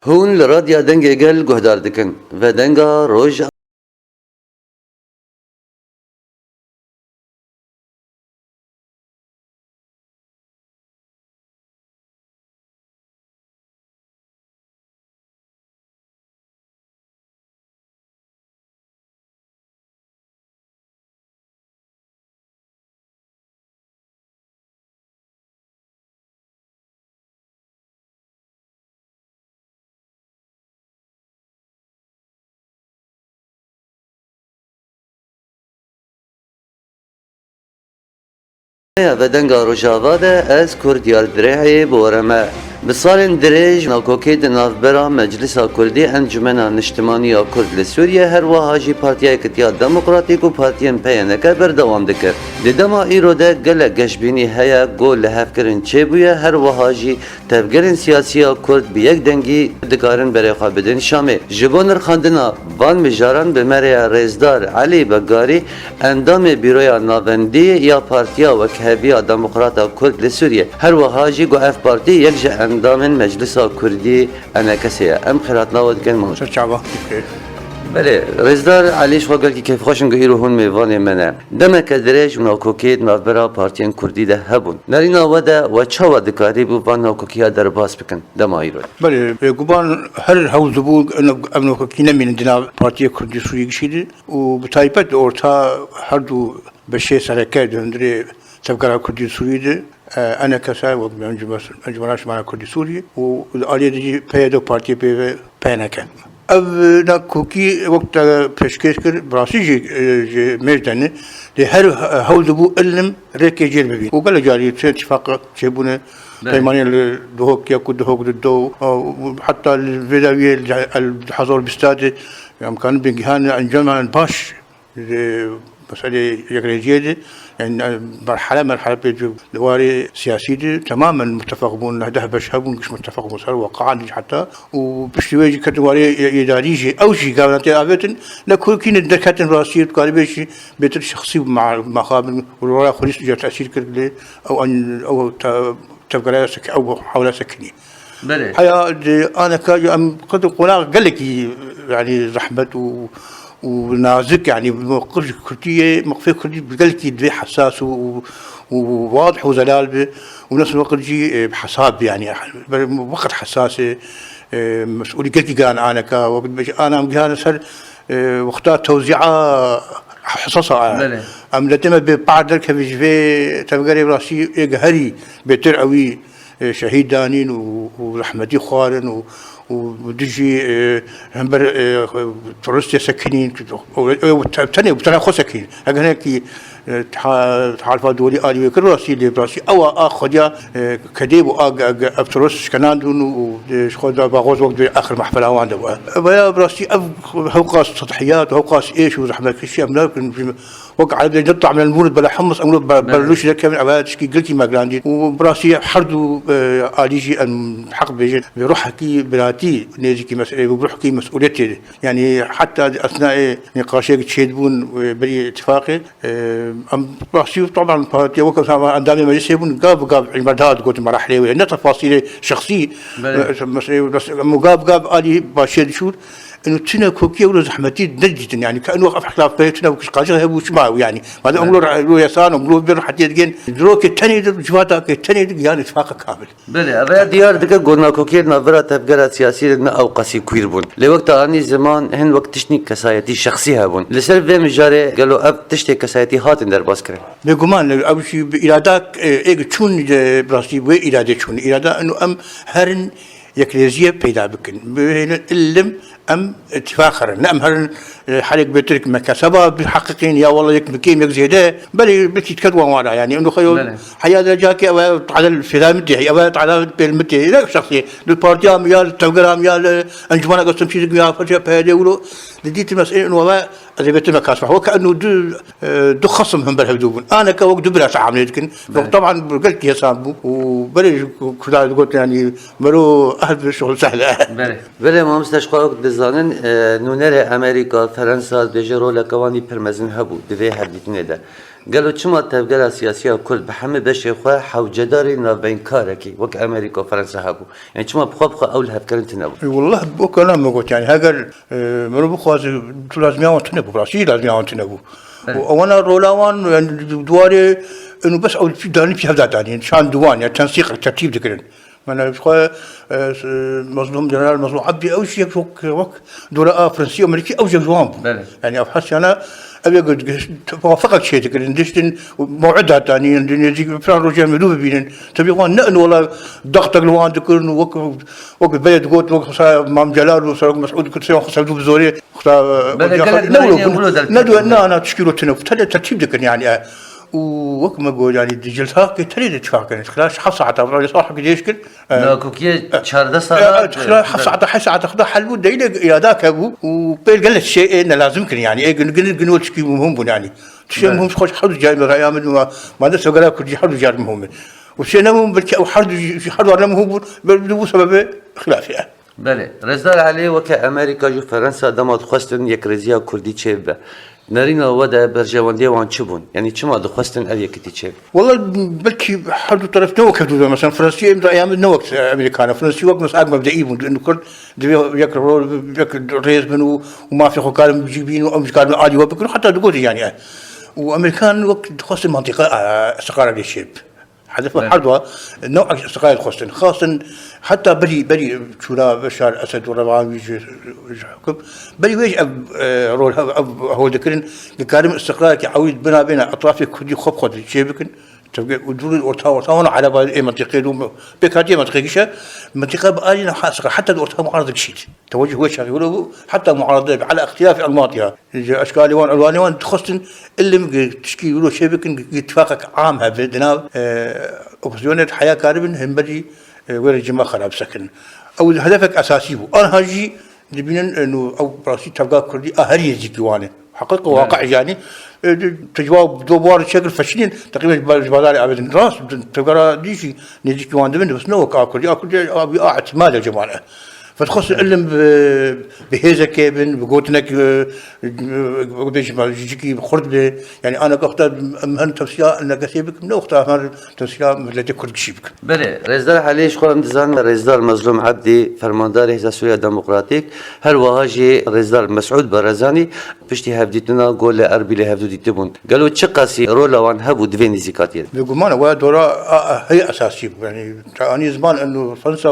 هون لراديا دنگه گل گهدار دکن و دنگا روژ و دنگا روژاوا ده از کردیار درعی بورمه بسال درج ناکوکی نافبرا مجلس کردی انجمن نشتمانی کرد لسوریه هر وهاجی پارتیای کتیا دموکراتیک و پارتیان پیانکه بردوام دکر دیدما ایرو ده گل گشبینی هیا گل لحفکرین چه بویه هر وهاجی تفگرین سیاسی کرد به یک دنگی دکارن برای خوابدن شامه جبونر خاندنا وان مجاران به مریا رزدار علی بگاری اندام بیروی ناوندی یا پارتیا و کهبیا دموکراتا کرد لسوریه هر وهاجی گو اف پارتی یک جه اندام مجلس کردی انا کسیه ام خیرات ناود کن موش شعبه بله رزدار علیش وقال کی کیف خوشن گیرو هون میوان منه دم کدرج و ناکوکید نافبرا پارتیان کردی ده هبون نرینا ودا و چاوا دکاری بو وان ناکوکیا در باس بکن دمایرو بله گوبان هر حوز بو انه كنا من عندنا بارتيه كردي سوري شيء وبتايبت اورتا هردو بشي سركه دندري تفكر كردي سوري انا كسا وانجمراش مع كردي سوري والاليه دي بيدو بارتيه بينك اف ناكوكي وقت بشكيش كر براسي جي مجدني هر حوز بو علم ركي جير ببين وقال جاري اتفاق شيبونه پیمانی دوهوک یا دوهوک دو حتى الفيداوية الحضور باستاد امكان بيجهان انجمن باش مسألة يقريجية يعني مرحلة بيجو دواري سياسية تماما متفق بون هده بشهبون مش متفق بون صار وقعان حتى وبشتوي كدواري إدارية أو شيء قالت أبدا لكل كين الدكاترة الرئيسية قالبش بيتر شخصي مع مخابن والوراء خليص جات تأثير كله أو أن أو تبقى أو حول سكني. بله. حيا أنا كأم قد قلنا قال لك يعني رحمة ونازك يعني موقف كردية موقف كردي قال لك دي حساس وواضح وزلال ونفس الوقت جي بحساب يعني وقت حساسة مسؤولي قال لك أنا وقت أنا مجانا سر وقتها توزيعة حصصة أم لتم ببعض الكبير في تبقى راسي إجهري بترعوي شهيد دانين ورحمتي خوارن ودجي همبر تورستي سكنين وتاني وتاني خو سكين هيك تعرف دولي آلي وكل راسي اللي براسي أو أخذ كديب وأبترس كنادون وشخذ باغوز وقت آخر محفلة وعنده ويا براسي هوقاس تضحيات وهوقاس إيش ورحمة كشيء ممكن وقع نطلع من المولد بلا حمص أمور بلوش ذاك من عبادة شكي قلتي ما قراندي وبراسي حردو آليجي الحق بيجي بروح كي براتي نيجي كي مسؤولية وبروح كي مسؤوليتي يعني حتى أثناء نقاشي تشيدون بري اتفاقي أم براسي طبعا بارتي وقت عندما مجلس يبون قاب المرداد قلت مراحل يعني تفاصيل شخصية بس مقاب آلي باشيد شور انه تنا كوكيه ولا زحمتي دجت يعني كانه وقف خلاف بيتنا وكش قاجه هبو شماو يعني هذا امور يسان امور بين حتى يدين دروك الثاني جواتا الثاني يعني اتفاق كامل بله ابا ديار دك قلنا كوكيه نظره تفكير سياسي او قاسي كويربون لوقت اني زمان هن وقت تشني كسايتي شخصي هبون لسر في مجاري قالوا اب تشتي كسايتي هاتن در باس كره بگمان ابو شي ارادك ايج چون براسي و اراده چون اراده انه ام هرن يكليزيه بيدا بكن العلم ام اتفاخر نعم هرن حالك بترك مكاسبه بحقيقين يا والله يك بكيم يك زياده بل بكي تكدوا وانا يعني انه خيو حياه جاكي او على الفلام مدي او على بالمدي لا شخصيه للبارتيام يا التلغرام يا انجمنا قسم شيء يا فرجه بهدي ولو لديت المسألة انه ما اذا بيت مكاسبه هو كانه دو خصم هم بالهدوب انا كوقت دبر تعامل لكن طبعا قلت يا سامبو وبلج كذا قلت يعني مرو اهل الشغل سهله بله ما مستشقاق دزانن نونر امریکا فرانسه دجرو لکوانی پرمزن هبو دوی هر دیتنه ده قالوا شما تبقى سياسية كل بحمي باش يخوا حوجداري نابين كاركي وك أمريكا وفرنسا هابو يعني شما بخوا أولها بكرنت نبو والله بوك انا ما قلت يعني هاجر منو بخواز لازم يعون تنبو براسي لازم يعون تنبو وانا رولاوان يعني دواري انه بس او في داني في هذا يعني شان دوان يعني تنسيق الترتيب ذكرن انا بخوا مظلوم جنرال مظلوم عبدي او شيء وك دوله فرنسيه امريكي او جوان يعني ابحث انا ابي اقول توافقك شيء ذكرن دشتن موعدها ثاني يجي فران روجان مدوب بينن تبي وان نقل ولا ضغطك لوان ذكرن وك بلد قوت وك مام جلال وصار مسعود كنت سيون خسر دوب زوري ندو انا تشكيله تنف ترتيب ذكرن يعني ووك ما اقول يعني جلسها تريد اتفاق خلال حصة على صاحب قديش كل لا كوكيه شارده صار خلال حصة تاخذ حل ودا الى ذاك ابو وبيل قال الشيء انه لازم كن يعني ايه قلنا تشكي مهم يعني شيء مهم خوش حد جاي من ايام ما نسوا قال كل حد جاي مهم وشيء مهم بالك او حد ولا مهم بدو سبب خلاف يعني بله رزدار عليه وك امريكا جو فرنسا دمات خواستن یک رزیا کردی چه به نرينا ودا برجواندي وان تشبون يعني شما دخواستن ابي كتي تشيب والله بلكي حد طرف نوك هدو مثلا فرنسيه من ايام نوك امريكان فرنسي وقت مساق مبدئي انه كل يكر ريز منه وما في قال مجيبين وامريكان عادي وبكل حتى تقول يعني وامريكان وقت دخلت المنطقه استقرار للشيب حذف حرضها نوع استقرار الخوستن خاصة حتى بري شورى بشار الاسد وربعان يجي حكم بري ويش رول هو ذكرن كارم استقرار كعويد بين اطراف كل خد شيبكن تبقى ودول ورتاون على بالي منطقه دوم بكاتيه منطقه منطقه بآلنا حاسقه حتى الورتاون معارضه شيء توجه هو شغله حتى معارضه على اختلاف انماطها اشكال الوان تخصن اللي تشكي له شبكه اتفاقك عامها بدنا اوبسيون الحياه كاربن هم بدي وين الجماعه خراب سكن او هدفك اساسي هو انا هاجي نبين انه او براسي تبقى كردي اهري يجيوانه حقيقه واقع يعني تجاوب دوبار شكل فشلين تقريبا جبالي ابدا راس تقرا ديشي نجيك واندمن بس نو اكل ابي اعتماد يا جماعه فتخص العلم بهذا كيبن بقوتنك بيش ما يجيكي خرد يعني انا اختار مهن توسيا انك كسيبك نو اختار توسيا التي كرد شيبك بله رئيسدار علي شخو امتزان رئيسدار مظلوم عبدي فرماندار حزب سوريا ديمقراطيك هل وهاجي رئيسدار مسعود برزاني بشتي هفديتنا قول اربيل هفدو ديتبون قالوا تشقاسي رولا وان هبو دوين زيكاتير بيقول ما هو دورا هي اساسيه يعني اني زمان انه فرنسا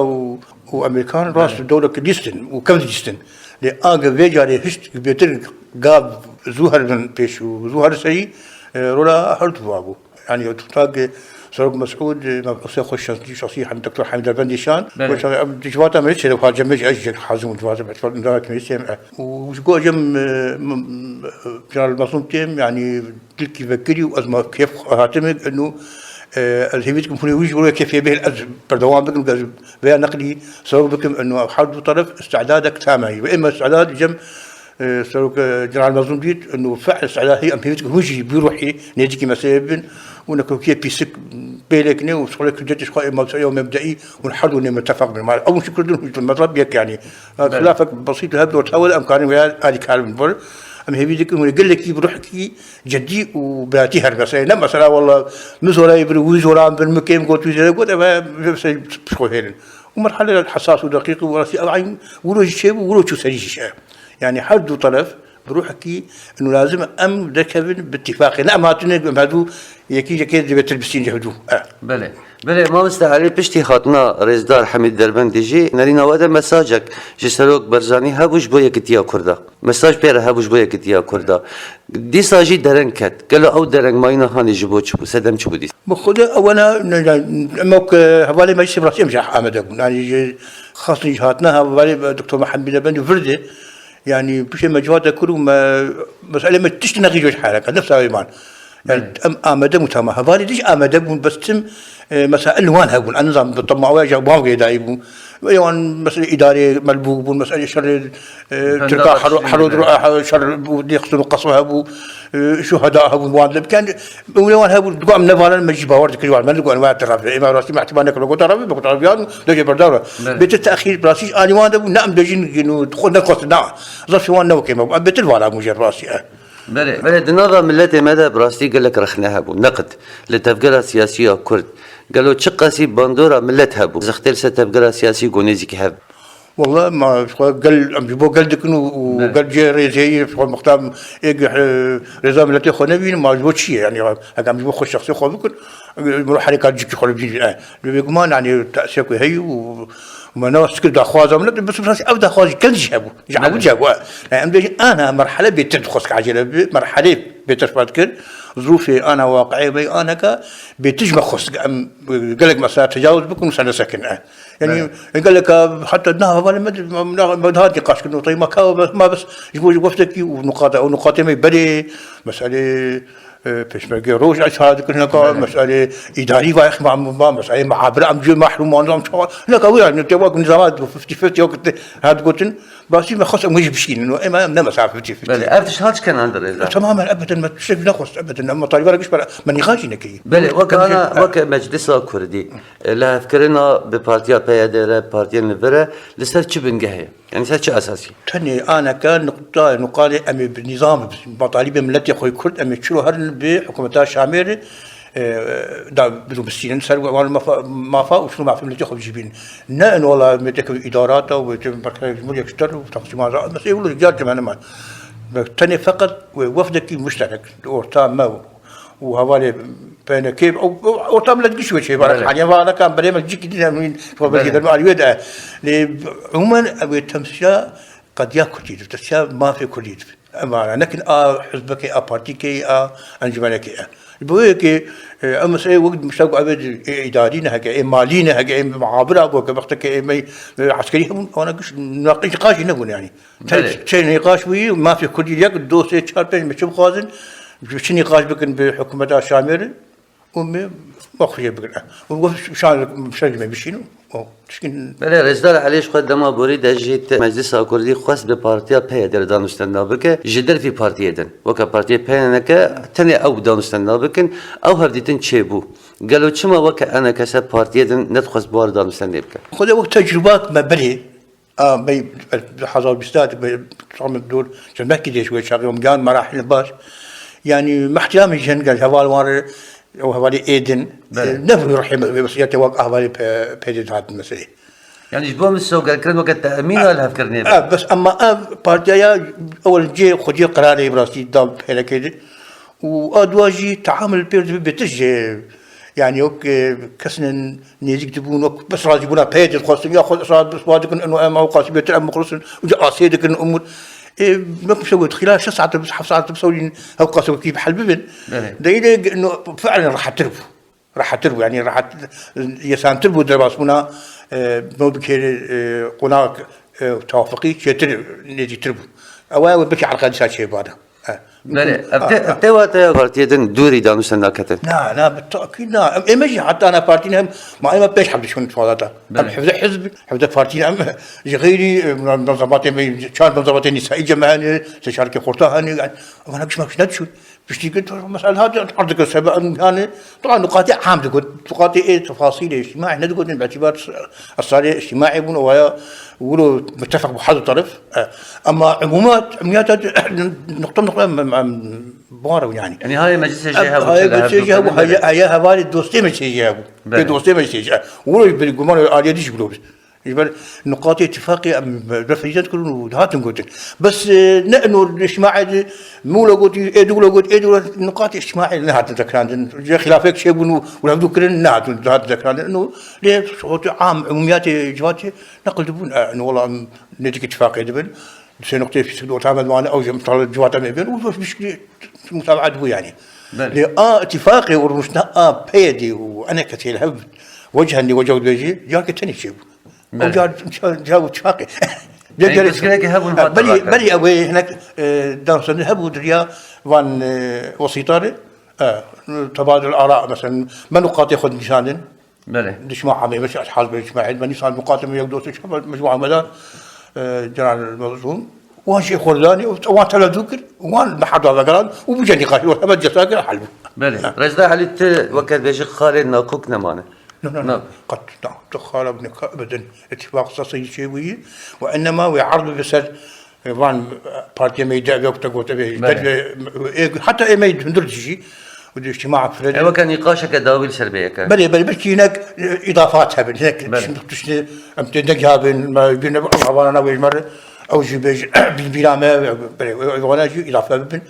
وامريكان راس الدوله كديستن وكمديستن لاجا فيجاري هشت بيتر قاب زوهر من بيش وزوهر سي رولا حرت بابو يعني تلاقي سرق مسعود ما خوش شخصيه حمد الدكتور حمد البنديشان وجواتا مريتش لو جمج اجي حازم جواتا باعتبار ذاك مريتش وجو جم جنرال المظلوم تيم يعني تلك يفكري وازما كيف اعتمد انه الهيميت كمفوني ويجوا كيف يبيه بردوام بكم بيان نقدي سرق بكم انه حد طرف استعدادك تامعي واما استعداد جم سرق جنرال المظلوم ديت انه فعل استعداد هي امهيت ويجي بيروحي نيجي مسابن ونكو كي بيسك بيلكني وصلك جدش خايف يوم مبدئي ونحلوا انه متفق بالمال اول شيء كل المطلب يك يعني خلافك بسيط هبل وتحول امكاني ويا هذه كلام بر ام هي بيدك يقول لك بروحك جدي وباتي هربسه لا مثلا والله مزولا يبروز ولا بالمكيم قلت له قلت بس بشوفين ومرحله حساس ودقيق وراسي العين وروج شيء وروج سريش يعني حد طرف بروحك انه لازم ام ذكبن باتفاق لا ما تنقم هذو يكي كده بتلبسين جهدو بله ما مستعاري بشتي خاطنا رئيسدار حميد دربندجي نرينا ودا مساجك جسروك برزاني هبوش بويا كتيا كردا مساج بيرا هبوش بويا كتيا كردا دي ساجي درنكت قالوا او درنك ماينا خاني جبوش سدم شو بدي بخدا وانا موك حوالي ما يشي براسي مشاح امد يعني خاصني جهاتنا حوالي دكتور محمد دربندي فرده يعني بشي مجهودات كلهم مسألة ما تشتنغي جوج حالك نفسها ايمان يعني آمده متما هذا ليش آمده بس تم مسائل وان هبون النظام بالطمع واجه باقي دايبون يعني مسألة إدارية ملبوبون مسألة شر تلقى حرود شر يقصدوا قصوها هبو شهداء هبون وان كان وان هبون تقوم نفالا ما يجي باور كل واحد ما نقول ما ترى إما راسي ما اعتبرنا كل قطع ربي بقطع ربيان ليش بردارة بيت التأخير براسي أنا وان هبون نعم دجين إنه دخلنا قصد نعم ظرف وان نوكي ما بيت الوالا مجرد راسي بله دنظام ملتي ماذا براستي قال لك رخناها بو نقد لتفكير سياسية كرد قالوا تشقسي باندورا ملتها بو زختير ستفكير سياسي قونيزي كهاب والله ما قال أمجبو قال دكن وقال جي ريزي في مختام رضا ملتي خنبين ما جبوت شيء يعني هذا أمجبو خش شخصي خو بكون مروح حركات جيك خلو بيجي بيقمان يعني تأسيق هي وما ناس كل دخوازة من بس بس أبدا خواز كل جابوا جابوا يعني أنا مرحلة بتدخل عجلة مرحلة بترفض كل ظروفي أنا واقعي بي أنا بتجمع خص قال لك مثلا تجاوز بكون سنة سكن يعني قال لك حتى النهار ما هذا نقاش كنا طيب ما بس يقول وقتك ونقاط ما يبري مسألة فيش ما روج هذا كنا مسألة إدارية واخ مع مسألة معابرة أم جو محروم نظام شو لا قوي يعني تبغى نظامات 50 وقت هذا قلت بس ما خص مش بشين إنه ما نمس على 50 بله أفتش هاتش كان عند الرئيس تماما أبدا ما تشوف نخص أبدا أما طالب ولا كشبر ما نقاشي نكية بله وكأنا مجلس كردي لا فكرنا ببارتيا بيادة بارتيا نفرة لسه شو بنجهه يعني سر شو أساسي تاني أنا كان نقالي أمي بالنظام مطالب ملتي خوي كرد أمي شلو هرن بحكومتها الشامية دا بدو مسيرين سر ولا ما فا وشنو ما في ملتي خوي جيبين نان والله متك إدارات أو مركز الجمهورية كشتر وتقسيمات بس يقولوا رجال كمان ما تاني فقط وفدك مشترك ورتا ما وهوالي بين كيف أو تعمل لك شو شيء بارك يعني هذا كان بريمة جيك دينا من فبرجي ده الويد عموما أبي تمشي قد يأكل تمشي ما في كليد أما لكن حزبك بارتيك أنجمنك بويك أما سأي وقت مشتاق أبد إداريين هكا ماليين هكا معابرة أو كبختك عسكري وأنا قش نقاش نقول يعني شيء نقاش ويه ما في كليد يأكل دوسة شاربين مشوب خازن شنو نقاش بكن بحكومة الشامية وما أخرج بكن وشان ما بيشينو بله رزدار عليش قدما بريد أجيت مجلس كردي خاص ببارتيا بيادر دانستنا بك جدر في بارتيا دن وك بارتيا بيانك تاني أو دانستنا بكن أو هرديتن تشيبو قالوا شما وك أنا كسب بارتيا دن ندخل بار دانستنا بك خذ وقت تجربات ما بلي بي حضر بستاد تعمل الدور عشان ما كده شوي شغل يوم كان مراحل باش يعني محترم جن قال هوال وار أو هوالي إيدن نفر يروح بس يتوقع هوالي بيدت هذا المسألة يعني جبوا من السوق قال كلمة وقت تأمين ولا فكرني بس أما بارتيا أول جي خدي قرار براسي دام هلا كده وأدواجي تعامل بتجي يعني اوكي كسن نيزك تبون بس راجي بونا بيدت خاص ياخذ اصرار بس وادك انه ما وقاس بيت ام خلص وجا سيدك الامور ما مسويت خلال 6 ساعات بس 7 ساعات مسوين هو قاسوا كيف حلببن دليل انه فعلا راح تربو يعني راح يسان تربو دراسنا ممكن قناة توافقي شيء نيجي تربو او بكي على القادسات شيء بعده بله أبتوا بارتيدن دوري دانو سناكتن لا بالتأكيد لا إمجي حتى أنا بارتينا ما أنا بيش حبي شون تفاضلها حفظ بارتينا غيري منظمات كان منظمات النسائية جماعة تشارك خورتها يعني أنا مش ندشو بس تيجي مسألة هذا عندك السبب يعني طبعا نقاط عام تقول نقاط إيه تفاصيل اجتماعي ندقول باعتبار الصالح اجتماعي يقولوا متفق بحد طرف أما عمومات نقطة بارو يعني هاي مجلس الشيخ هاي مجلس الشيخ هاي هوالي دوستي مجلس الشيخ دوستي مجلس الشيخ يقولوا بالجمال العالية ديش يقولوا يبقى نقاط اتفاقية رفيجات كلهم هاتم قلت بس نحن الاجتماعي مو لقوت إيدو نقاط اجتماعي نهات ذكران جا خلافك شيء بنو ولا بدو كلن نهات ذكران إنه ليه صوت عام عموميات جواتي نقل دبون إنه والله نتيجة اتفاقية دبن بس نقطة في سكوت تعامل معنا أو جم جوات ما بين وش مشكلة متابعة دبو يعني ليه اتفاقي ورمشنا بيدي وأنا كثير هب وجها لوجه بيجي جاك تاني شيء جاو اتفاقي بلي أوي هناك دارسن هبوا دريا وان وسيطاري تبادل الآراء مثلا ما نقاط ياخذ نشان الاجتماع عمي مش أصحاب الاجتماع ما نصير مقاتل يقدروا مجموعة مدار جنرال المظلوم وان شيء خرداني وان تلا ذكر وان بحضر ذكران وبجاني قاشي وحبت جساكر حلو بلي رجدا عليت وقت بيجي خالد ناقوك نمانه نعم قد تخال ابن ابدا اتفاق سياسي شيوي وانما ويعرض بسر وان بارتي ما يدعي وقت قوت حتى ما يدندر شيء ودي اجتماع فرد ايوه كان نقاشك داويل سلبيه كان بل بس هناك اضافات هبن هناك تشني امتدق هبن ما بين انا ويش مره او جيبج بالبلامه وانا جي اضافه هبن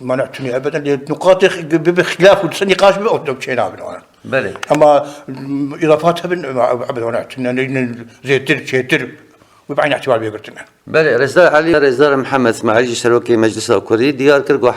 ما نعتني ابدا نقاط بخلاف النقاش بأوتوب شينا بنا بله اما اضافات هبن ابدا نعتني زي تر وبعين اعتبار بيقرتنا بله رزدار علي رزدار محمد اسماعیل سروکی مجلس الکردی دیار کرد و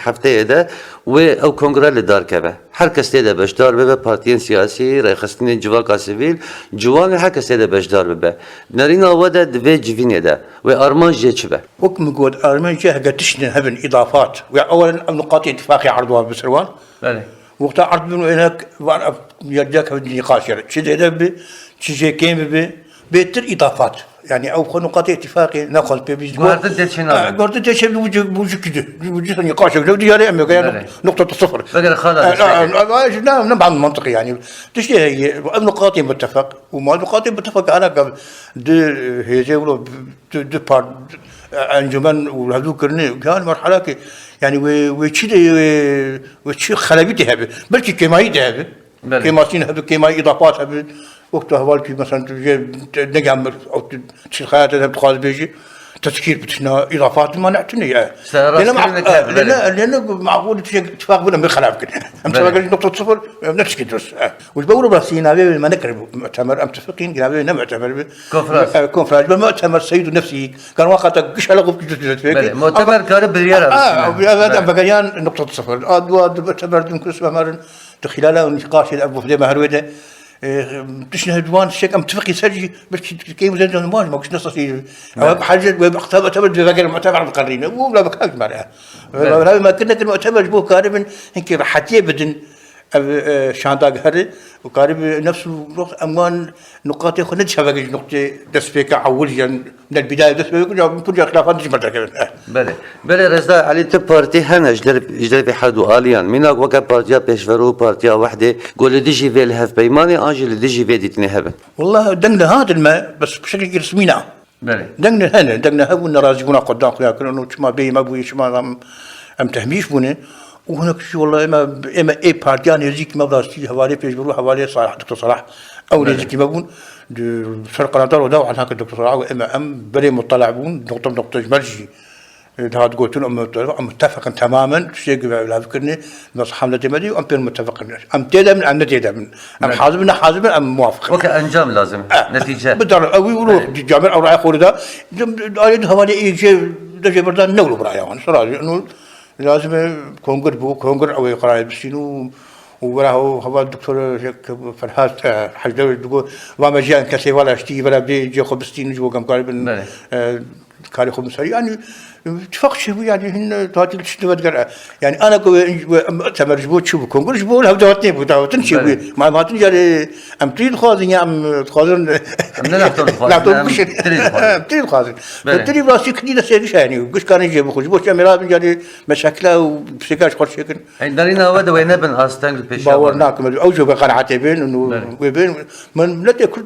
هفته ده و او کنگره دار کبه هر کس ده بشدار به پارتیان سیاسی رخصتین جواک سیویل جوان هر کس ده بشدار به نرین آواده دوی جوینه ده و آرمان جه چه به حكم قود ارمان جه قتشنا هبن اضافات واولا نقاط اتفاقي عرضوها بسروان بله وقت عرض منه هناك وانا يرجعك في النقاش شيء ده شيء كيم بيتر اضافات يعني او نقاط اتفاقي ناخذ بيجي قررت تشينا قررت تشيل وجه كده وجه النقاش لو دي يعني نقطه صفر بقى خلاص لا بعض المنطقي يعني تشتي هي نقاط متفق وما نقاط متفق انا قبل هي زي دو بار انجمن وهذو كرني كان مرحله يعني وشي خلبيتي هبه بلكي كيماي هبه كيماسين هبه كيماي اضافات هبه وقتها والكي مثلا نجمر او تشخيات هذا بتخاذ بيجي تذكير بتشنا اضافات ما نعتني لان معقول اتفاق بينهم بالخلاف كده امثال نقطه صفر نفس كده وش بقولوا براسينا ما نقرب مؤتمر متفقين قالوا لنا مؤتمر كونفرنس بالمؤتمر سيد نفسي كان وقت قش على مؤتمر كان بالريال هذا بقيان نقطه صفر المؤتمر دمكس بمر خلاله نقاش الابو في مهروده تشنه دوان الشيك متفق يسجل بس كيف زين ما كنت نصي حاجه وبختار تبد بقى المؤتمر القرينه ولا بكاك معها ما كنا المؤتمر جبوه كارب هيك حتى بدن شانداق هري وقارب نفس الوقت امان نقاط خلنا شبكه نقطه تسبيك اوليا من البدايه تسبيك كل خلافات مش مرتكبه بله رضا علي تو بارتي هنا جدر حد واليان من وقت بارتيا بيشفرو بارتيا وحده قول دي جي في الهف بيماني انجل دي جي في ديتني هبه والله دنا هذا الماء بس بشكل رسمي نعم بله دنا هبو نراجعونا قدام خياكل انه ما بي ما بوي ما ام تهميش بونه وهناك شيء والله اما اي بارتيان يجيك ما بلاستي حوالي بيش بروح حوالي صالح دكتور صلاح او يجيك ما بون فرق نظر وداو عن هاك الدكتور صلاح واما بري مطلع بون نقطه جمرجي هذا قلت لهم متفق تماما شيء لا فكرني بس حمله جمالي وام متفق ام تيدا من ام نتيدا من ام حازم ام موافق وكانجام لازم نتيجه بدر او يروح جامع او رايح خوردا حوالي يجي دجي بردان نقلوا برايا صراحه انه لازم كونغر او يقرا بسينو وراه هو الدكتور فرحات حجدوي تقول وما جاء كسي ولا اشتي ولا بيجي خبستين جو كم قال كاري خمسة يعني اتفاق شيء يعني هن تاتي تشتغل تقرا يعني انا مؤتمر جبوت شو كونغر جبول هبدا وتني بدا تنشي ما تنجري ام تريد خازن يا ام خازن لا تريد خازن تريد راسي كني نسيت يعني وقش كان يجيب خو جبوت اميرات يعني مشاكله وبسكاش خرج شكل عندنا هذا وين بن استنج بيش باورناك او جو قناعتي بين انه وبين من لا كل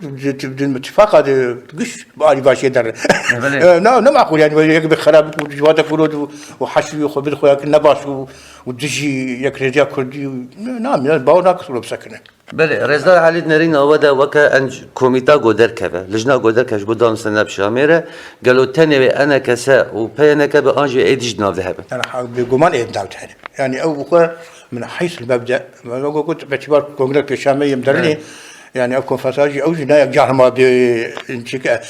الاتفاق هذا قش بالي باشي در لا معقول يعني يقبل خراب جواتك فرود وحشوي وخبز خوياك النباش ودجي يكرجا كردي نعم باورناك ولا بسكنه بله رضا علي نرينا ودا وكا انج كوميتا غودر كبه لجنا غودر كاش بودام سنه بشاميره قالوا تاني انا كسا وبينا كبه انجي ايدج ناف ذهب انا بقمان ايد ناف يعني او من حيث المبدا ما قلت باعتبار كونغرس بشاميه مدرني يعني أكون فساجي أو جناية جارما بانشكاء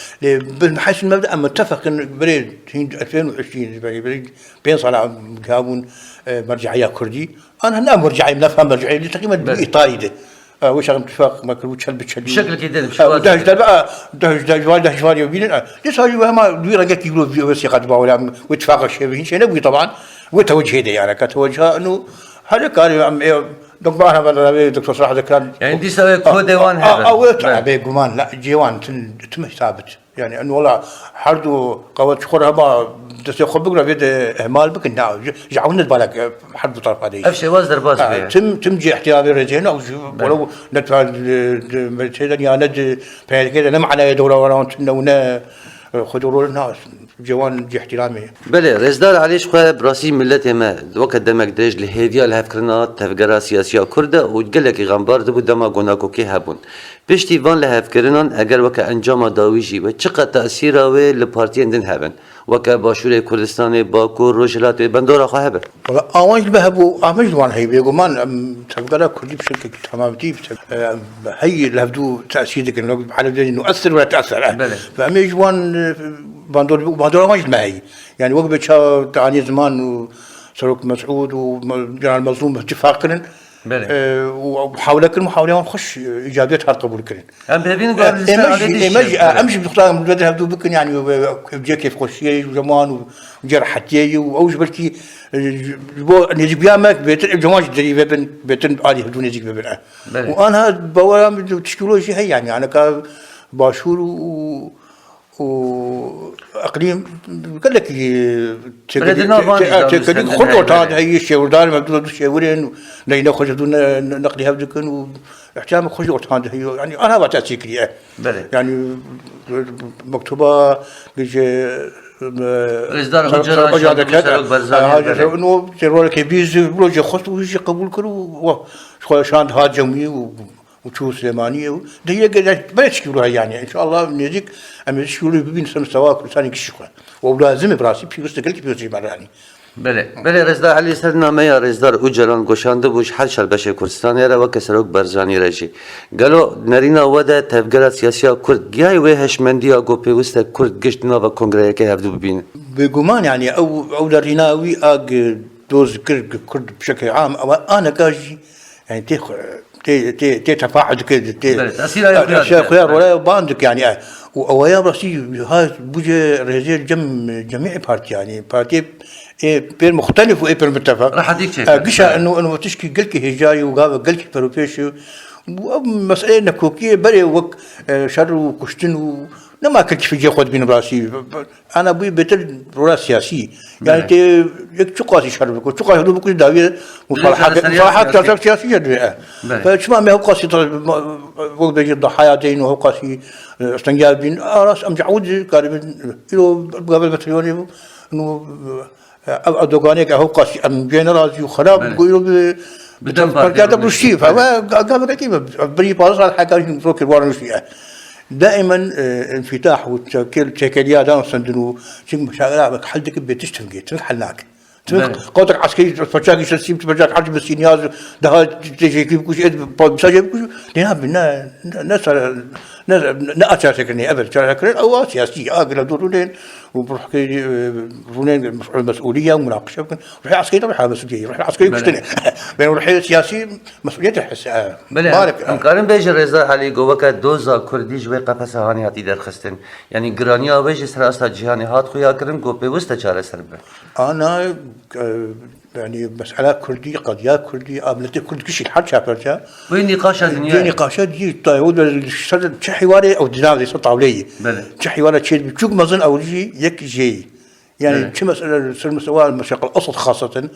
من حيث المبدأ متفق بريد 2020 بريد بين صلاة مقابون مرجعية كردي أنا هنا مرجعي نفهم مرجعي اللي تقريبا بإيطالي ده وش اتفاق ما كل وش بتشلي بشكل كده بشكل ده بقى ده جوال يبين ليش هاي ما دويرة قالت يقولوا في وثيقة ولا واتفاق الشيء شيء نبغي طبعا وتوجه ده يعني كتوجه إنه هذا كان دكتور هذا دكتور صلاح ذكران يعني دي سوي كوديوان هذا او بيقومان لا جيوان تم ثابت يعني انه والله حردو قوات شخورها ما تسيخو بقرا بيد اهمال بك ناو جعونا بالك حرب طرف هذه افشي وزر باز تم جي احتياطي رجعنا ولو ندفع مثلا يا ند كده نم على دوره ورا خذوا الناس جوان جي احترامي. بله رزدار علیش خواه براسی ملت ما وقت دمک درج لهیدیا لهفکرنا تفگرا سیاسیا کرده و گلکی غنبار دبو دما گناکو که هبون پشتی وان لهفکرنان اگر وک انجام داویجی و چقدر تأثیر و لپارتی اندن هبن وک باشور کردستان باکو روجلات بندورا خواه هبه والله اوانج بهبو امج وان هي بيقومان تفقرا كردي بشكل تمامتي هي لهدو تاثير ذيك بحال نؤثر ولا تاثر فامج وان باندور ما هي يعني وقت تعني زمان وسلوك مسعود وجنرال المظلوم اتفاقا ومحاولة نخش ايجابيات هالقبول كرين ام بهبين قال امشي بختار من هبدو بكن يعني بجي كيف خشي وزمان وجرحتي واوج بركي نجيب يامك بيتن جماعه دري بيتن علي هدو نجيب بيبن وانا بوام تشكيلو شيء هي يعني انا كباشور واقليم قال لك تقدر خطوه هذا هي الشيء دار مبدو شيورين لين خرجوا نقلي هبدكن واحتمال خرجوا هذا هي يعني انا بتاثير يعني مكتوبه رزدار هجر انه ترول كبيز بلوجي خط ويجي قبول كرو شان هاجمي وشو سليمانيه ده قاعد بلاش يقولوا يعني ان شاء الله نجيك ام يقولوا بين سواك ثاني كشخه ولازم براسي بيوست قلت بيوست يعني بله رزدار علی سرنا میا رزدار اوجران گوشانده بوش حل شل بشه کردستان را و کسروک برزانی رجی گلو نرینا وده تفگرات سیاسیا کرد گیای و هشمندیا گو پیوسته کرد گشت نوا کنگره که هفدو ببینه بگمان يعني او دريناوي اج دوز كرد بشكل عام او انا كاجي يعني تي تفاعل كده تي خيار ولا باندك يعني ويا راسي هاي بوجه رجال جميع بارتي يعني بارتي بين مختلف وبين متفق راح اديك شيء قشا انه تشكي قلكي هجاي وقال قلكي فروفيش مسألة نكوكية بري وك شر وكشتن نما كنت في جي خود بين براسي انا بي بتل راس سياسي يعني تي يك تقاسي شر بكو تقاسي هدو بكو داويه مصالحات سياسيه فشما ما هو قاسي وقت بيجي الضحايا دين وهو قاسي استنجابين راس ام جعود قريب له قبل بتريوني انه ادوغانيك هو قاسي ام جنرال خراب بيقولوا بدم فرقات بروشي فقام كيف بري باص على حاجه نفكر ورا فيها دائما انفتاح وتشكيليات دائما صندنو شيء مشاغل حلتك بتشتغل تنحلناك قوتك عسكري فشاكي شسيم تفجاك حرج بالسينياز ده تجي كيف كوش بساجب كوش لنا بنا ناس نأتى سكني أبد سكني أو سياسي أقل دورين وبروح كي رونين مسؤولية ومناقشة روح عسكري روح مسؤولية روح عسكري كشتني بين روح سياسي مسؤوليته حس بارك مقارن بيج رضا علي جوك دوزا كردي جوي قفص هاني هاتي در خستن يعني جرانيا بيج سر أصلا جهاني هات خويا كرن جو بيوست چاره سربه أنا يعني مسألة كردي قضية كردي أملتي كرد كشي حد شافرتها وين نقاشات دي نقاشات دي طيب الشر حواري أو دينار صوت طاولية حواري شيء بتشوف مزن أو شيء يك جي يعني شو مسألة المستوى المشرق الأوسط خاصة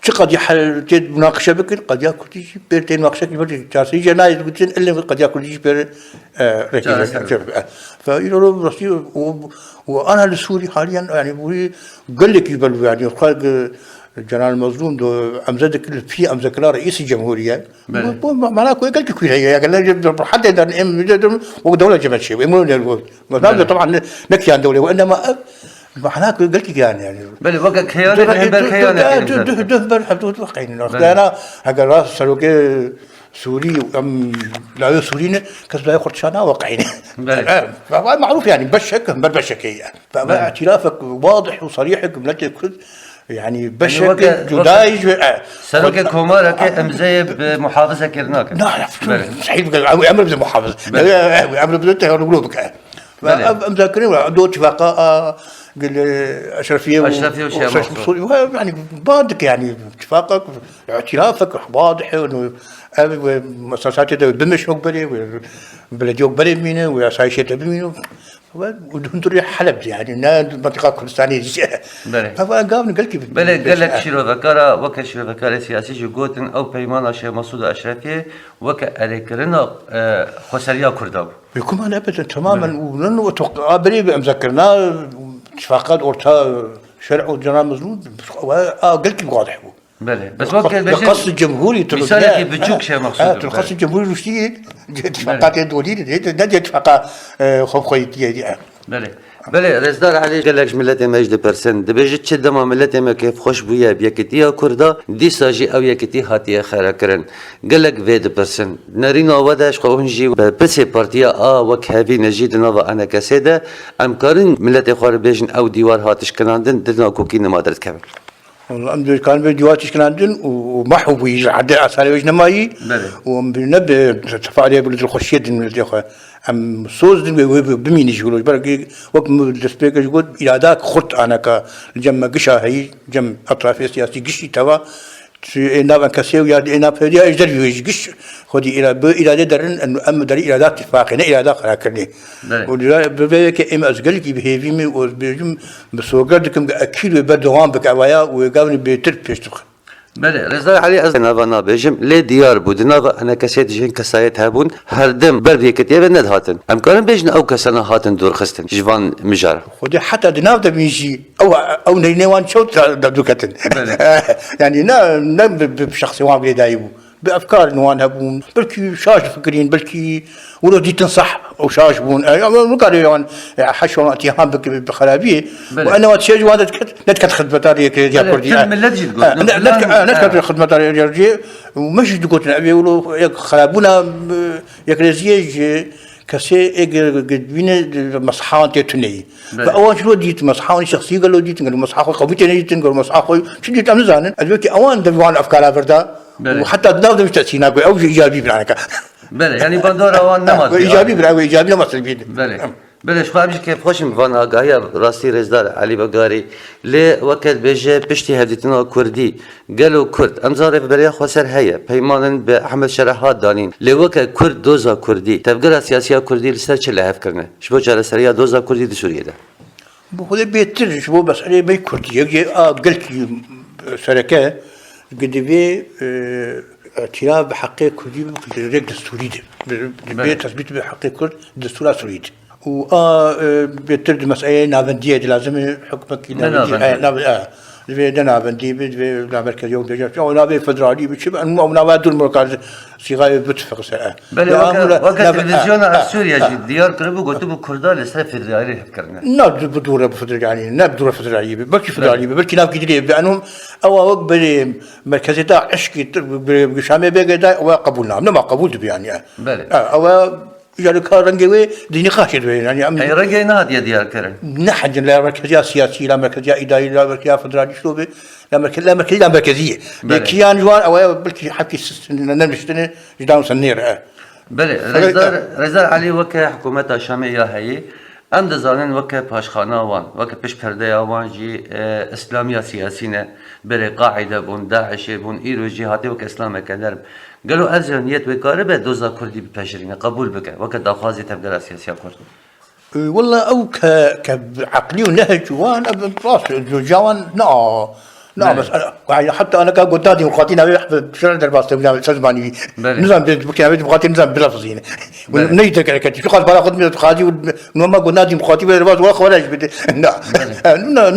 شو قد يحل تيد مناقشة بكر قد يأكل تيجي بيرتين مناقشة كبيرة جالسين جنايز بتشين إلا قد يأكل تيجي بير فيقولوا راسي وأنا السوري حاليا يعني بقول قال لك يبلو يعني خارج جنرال المظلوم دو أمزدك في أمزكلا رئيس الجمهورية معناه قال لك كوي هي قال لك حتى إذا إم ودولة جمال شيء ويمرون طبعا نكفي عن دولة وإنما معناه قال لك يعني بل وقت كيانة بهبر كيانة دهبر حدود وقعين أنا هذا راس سلوكي سوري أم لا سوريين كسب ياخذ شانا واقعين معروف يعني بشك هي فاعترافك واضح وصريح بملتك يعني بشك جدايج سلوك كومارا كأمزي بمحافظة كرناك لا مستحيل عمر بزي محافظة عمر بزي تهربلوبك مذاكرين عنده اتفاقات أشرفية وشيخ يعني بادك يعني اتفاقك اعترافك واضح انه مؤسسات دمشق بلي وبلديوك بلي مينه وسايشة بمينه ودندري حلب يعني المنطقة الكردستانية فقام قال كيف قال لك شيرو ذكر وك شيرو ذكر سياسي جوتن او بيمان شيخ مسعود اشرفي وك الكرنا خسريا كرداب بيكون انا ابدا تماما ولانه بري مذكرنا اتفاقات أورتا شرع وجنرال مظلوم قلت واضح هو بله بس وقت القصد الجمهوري مثالك بتشوك شيء مقصود القصد الجمهوري روسي اتفاقات دولية نادي اتفاقات خوف خيطية دي بله رزدار علي قال لك ملتي ما 1% دبيجت شدما ملتي ما كيف خوش بويا بيكتيا كردا دي ساجي او يكتي هاتيه خير كرن قال لك 2% نارينا وداش قونجي بس بارتيا وك هافي نجيد نوفا انا كسيده امكارن ملتي خور بيجن او ديوار هاتش كناندن دنا كوكين ما درت كامل والله أمد كان بديواتش كان عندن ومحو بيجي عدى أصلا وجنا ماي وبنبه تفاعلية بلد الخشية من الدخل أم صوص بمين يقولوا بركي وقت السبيكر يقول إلى ذاك خط أنا كجم قشة هي جم أطراف السياسي قشي توا نابن كسيو يا دينا فدي أجدر يجيش خدي إلى درن إنه أم دري إلى ذات اتفاقنا إلى ذاك راكني ولا ببيك إما أزقل كي بهيفيمي وبيجم بسوقدكم أكيد بدوام بكوايا وقابني بتربيشتخ بله رضا علي از نوانا بجم لی دیار بود نوا انا کسیت جن کسایت هبون هر دم بر ویکتیه و ند هاتن امکان بجن او کسنا هاتن دور خستن جوان مجار خدي حتى دناو دميجي او نيوان شوت دوكتن يعني نا بشخص وان دايبو بافكار نوان هبون بلكي شاش فكرين بلكي ولو دي تنصح او شاش بون يعني حشو اتهام بخرابيه وانا واتشيج وهذا نتكت خدمتاري يا كردي لا تجي تقول نتكت خدمتاري يرجي ومش تقول نبي ولو خرابونا يكرزيج كسي قد بين مصحان تتني فاوان شنو ديت مصحان شخصي قالوا ديت قالوا مصحان قوميتي ديت قالوا مصحان شو ديت ام زانن ادوكي اوان دبوان افكار فردا وحتى داود مش تأثيرنا او ايجابي بالعنكه بله يعني بندور اوان نماز ايجابي بالعكس ايجابي نماز سلبي بله بله شو خابش كيف خوشم فان آگاهی راستی رزدار علی بگاری لی وقت بيجي بشتي هديتنا كردي قالوا كرد امزار بريا خسر هيا بيمانن بأحمد شرحات دانين لی وقت كرد دوزا كردي تبقى سياسية كردي لسر چه هف کرنه شبو جاره سريا دوزا كردي دي سوريا ده بخوده بيتر شبو بس عليه بي كردي يجي قلت شركة قد بي اعتراف بحق كردي بالريق دستوري ده تثبيت بحق كرد دستور سوري و بيترد مسألة نافندية لازم حكمك نافندي بالمركز يوم دجاج أو نافي فدرالي بتشبه أو نافي دول مركز صيغة بتفق ساعة بل وقت تلفزيون سوريا ديار كربو قلت بكردان لسه فدرالي هفكرنا ناب بدورة فدرالي ناب بدورة فدرالي بلكي فدرالي بلكي ناب كدري بأنهم أو وقت بالمركز دا عشقي بشامي بيجي أو قبولنا ما قبول يعني أو يعني كان رنجوي دي نقاش يعني أي رنجي نهاد ديار كرن نحن لا مركزية سياسية لا مركزية إدارية لا مركزية فدرالية شلوبي لا مركزية كيان جوان أو بلكي حكي نمشتني جدام سنير بله رزار علي وكا حكومة الشامية هي ام دزانن وكا پاشخانه وان وكا پیش پرده وان جي اسلامية سياسينه بره قاعدة بون داعش بون ايرو جهاتي وكا اسلام كدرب قالوا ازرنيت وكاربه دوزا كردي بپشرين قبول بك وكا داخازي تبقى سياسية كرد والله او كعقلي ونهج وان راس جوان لا بس حتى انا كان قدادي مقاتلين بشرع درباس تزماني نظام بكي مقاتل نظام بلفظين ونيت كتي شو قال بلا خدمه قاضي وما قدادي مقاتل درباس ولا خرج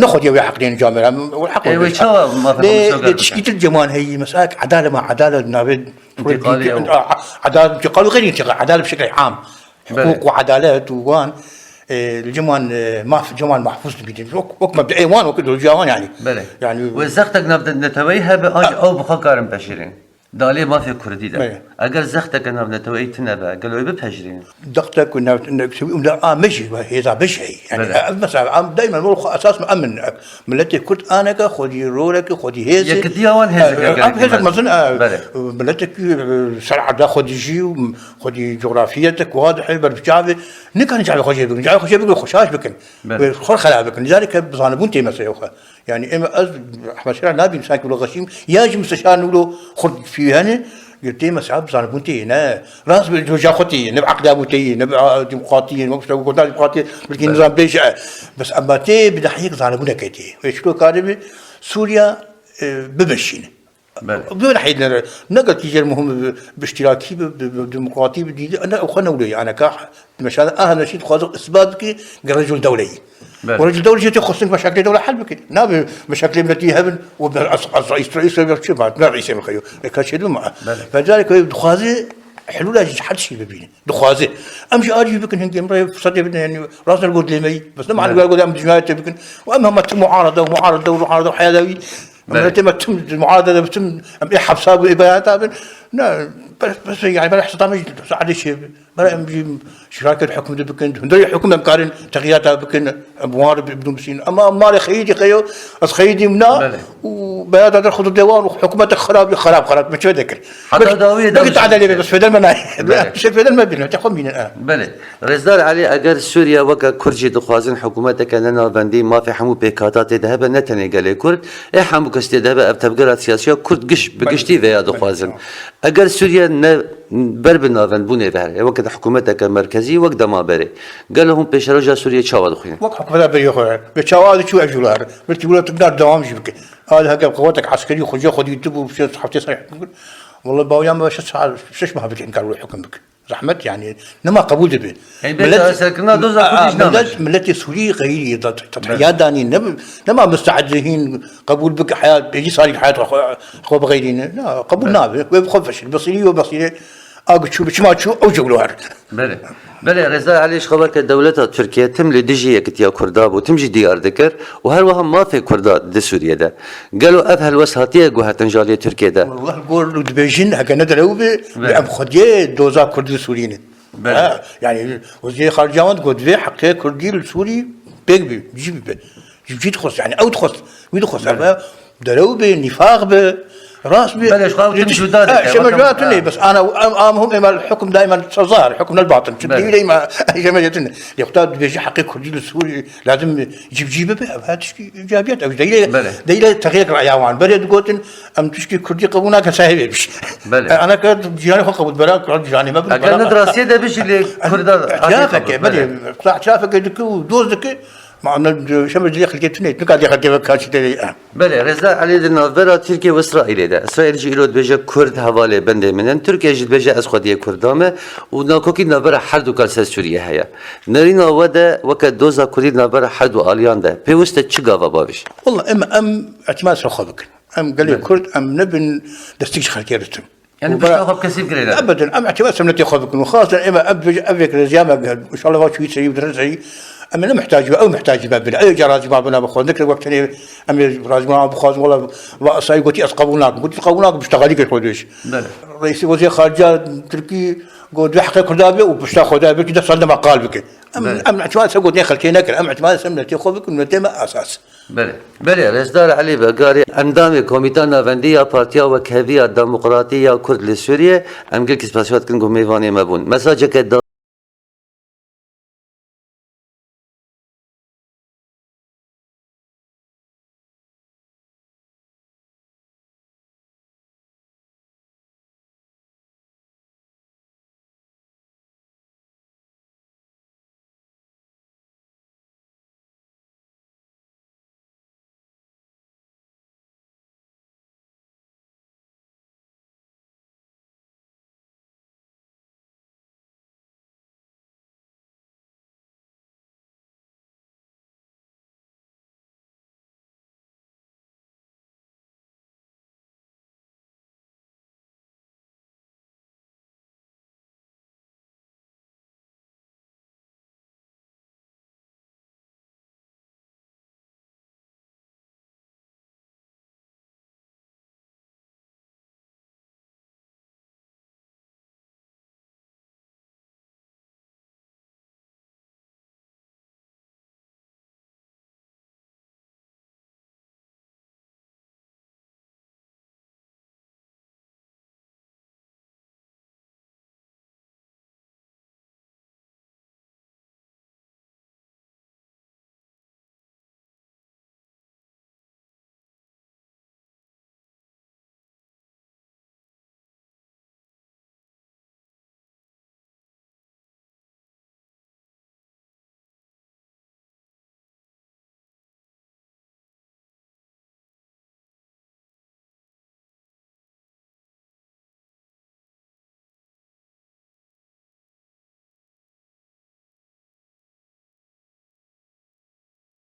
ناخذ يا حقين جامعه والحق تشكيله الجمان هي مساله عداله مع عداله نابد عداله انتقال وغير انتقال عداله بشكل عام حقوق وعدالات وان الجمان ما في جمان محفوظ بيدين وك مبدأ ايوان وكل الجوان يعني بله يعني وزختك نتويها باج او بخكارم بشيرين دالي ما في كردي ده اگر زختك نتوي تنبا قالوا ببهجرين ضغطك نسوي لا مشي هذا بشيء يعني مثلا دائما نقول اساس مأمن ملتي كرد انا خذي رولك خذي هيك يا كديوان هيك مثلا ملتك شرع دا خذي جي خذي جغرافيتك واضح برجعه نكان جعل خشيه بكن جعل خشيه بكن خشاش بكن خل خلا بكن لذلك بصانبونتي مسيوخه يعني اما احمد شرع نبي مساك ولا غشيم ياجي مستشار نقولوا خذ في هنا قلت له مسعود بصانبونتي انا راس بالجوجا خطي نبع قدابوتي نبع ديمقراطيين ما بشتغل قدام ديمقراطيين بلكي نظام بيش بس اما تي بدحيق صانبونا كيتي شلو كاربي سوريا بمشينا بدون حيد نقل تيجي المهم باشتراكي بديمقراطي بدي انا وخنا ولي انا كاح مشان انا نشيد خاطر اسبابك كرجل دولي ورجل دولي جيت يخصك مشاكل دوله حل بك ناب مشاكل بلاتي هبن رئيس شو بعد رئيس مخيو لك شيء معه فذلك دخازي حلول حد شيء ببيني دخازي امشي اجي بكن هنجي مري صدي يعني راسنا القود لي بس لما على القود ام جماعه بكن واما ما معارضه ومعارضه ومعارضه وحيوي لما تم المعارضه بتم حبساب اباءات لا بس يعني بلا حساب على شيء بلا امجي شراكه الحكم بكن ندري حكم امكان تغييرات بكن موارد بدون مسين اما مالي خيدي خيو خيدي منا وبيات هذا خذ الديوان وحكومتك خراب مش ذكر حتى داويه بقيت على بس في ما في ما بينه تاخذ من الان بله رزدار علي اگر سوريا وك كرجي دخوازن حكومتك اننا بندي ما في حمو بكاتات ذهب نتني قال كرد اي حمو كست ذهب ابتبقرات سياسيه كرد قش بقشتي ويا دخوازن اگر سوريا بربنا بونه بهر وقت حكومتك مركزي وقت ما بري قال لهم بيشرجا سوريا تشاوض خويا وقت حكومتها بري بتشاوض شو اجولار بتقول تقدر دوام جبك هذا هكا قواتك عسكريه خذ يدبوا في حفتي صحيح والله باويا ما شش ما بك انكار حكمك زحمت يعني نما قبول دبي ملتي سوري غيري تضحيات داني نما مستعدين قبول بك حياه بيجي صار حياه اخو بغيرين لا قبول نابي وبخفش البصيري وبصيري اقول شو ما تشو او جولوار بله رضا عليش خبرك دولة تركيا تملي دجي كتيا كرداب وتمجي ديار ذكر وهروها ما في كردات دي سوريا ده قالوا ابها الوساطيه جوها تنجاليه تركيا ده والله قول دبيجين هكا ندلو بام خديه دوزا كرد سوريين يعني وزير خارجيه قلت في حقيقه كردي السوري بيجي جيب تخص يعني او تخص ويدخص دلو بنفاق راس بلاش قاوم تمشودات شمجاتني بس انا هم الحكم دائما ظاهر حكم الباطن تبدي لي ما شمجاتني يختار بيجي حقيقي كردي السوري لازم يجيب هذا ايجابيات او دليل تغيير العيوان بريد قوتن ام تشكي كردي قبونا كساهبش انا كنت جيراني قبول براك جيراني ما كان دراسيه ده باش اللي كرد شافك بدي صح شافك دوزك معنا شمل دي خليتني تقعد يخلي كاش دي بله رضا علي النافرا تركيا واسرائيل ده اسرائيل جيلود بيجا كرد حواله بند منن تركيا جيل بيجا از خديه كردامه وناكوكي نافرا حرد وكالس سوريا هيا نرينا ودا وك دوزا كردي نافرا حرد واليان ده بيوست تشغا بابش والله ام اعتماد سخبك ام قال لي كرد ام نبن دستيج خلكيرتم يعني مش تاخذ كثير كريلا ابدا ام اعتماد سمنتي خبك وخاصه اما ابيك رزيامه ان شاء الله شوي سيب درسي أما أنا محتاج أو محتاج بابل أي جراج ما بنا بخوز ذكر وقت أنا أمي راج ما بخوز والله صاير قلت أسقبوناك قلت أسقبوناك بشتغلي كخودش رئيس وزير خارجية تركي قلت بحقي كردابي وبشتغل خدابي كده صار ما قال بك أم اعتماد سقط نخل كينك أم اعتماد سمنتي خبك من تما أساس بله رزدار علي بقاري اندام كوميتانا فندية بارتيا وكهفية ديمقراطية كرد لسوريا ام قل كسباسيات كنقو ميفاني مبون مساجك